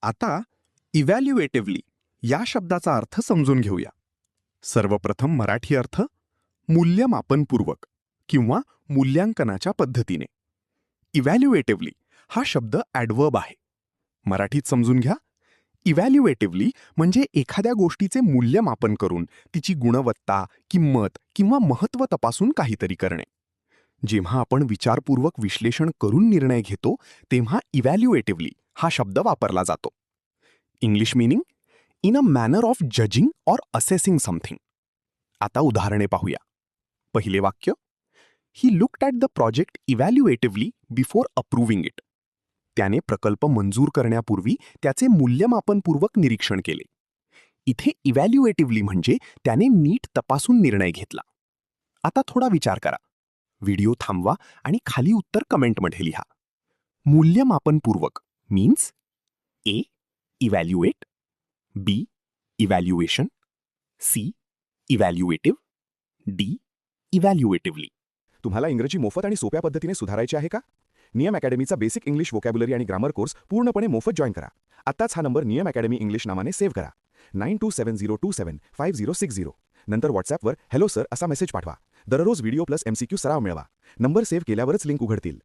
आता इव्हॅल्युएटिव्हली या शब्दाचा अर्थ समजून घेऊया. सर्वप्रथम मराठी अर्थ मूल्यमापनपूर्वक किंवा मूल्यांकनाच्या पद्धतीने. इव्हॅल्युएटिव्हली हा शब्द ॲडव्हर्ब आहे. मराठीत समजून घ्या. इव्हॅल्युएटिव्हली म्हणजे एखाद्या गोष्टीचे मूल्यमापन करून तिची गुणवत्ता, किंमत किंवा महत्त्व तपासून काहीतरी करणे. जेव्हा आपण विचारपूर्वक विश्लेषण करून निर्णय घेतो तेव्हा इव्हॅल्युएटिव्हली हा शब्द वापरला जातो. English meaning in a manner of judging or assessing something. आता उदाहरणे पाहूया. पहिले वाक्य, he looked at the project evaluatively before approving it. त्याने प्रकल्प मंजूर करण्यापूर्वी त्याचे मूल्यमापनपूर्वक निरीक्षण केले. इथे इव्हॅल्युएटिव्हली म्हणजे त्याने नीट तपासून निर्णय घेतला. आता थोडा विचार करा. व्हिडिओ थांबवा आणि खाली उत्तर कमेंटमध्ये लिहा. मूल्यमापनपूर्वक means A. Evaluate, B. Evaluation, C. Evaluative, D. Evaluatively. तुम्हाला इंग्रजी मोफत आणि सोप्या पद्धतीने सुधारायचे आहे का? नियम अकॅडमीचा बेसिक इंग्लिश व्होकॅब्युलरी आणि ग्रामर कोर्स पूर्णपणे मोफत जॉईन करा. आत्ताच हा नंबर नियम अकॅडमी इंग्लिश नावाने सेव्ह करा. 9270275060. नंतर व्हॉट्सॲपवर हॅलो सर असा मेसेज पाठवा. दररोज व्हिडिओ प्लस MCQ सराव मिळवा. नंबर सेव्ह केल्यावरच लिंक उघडतील.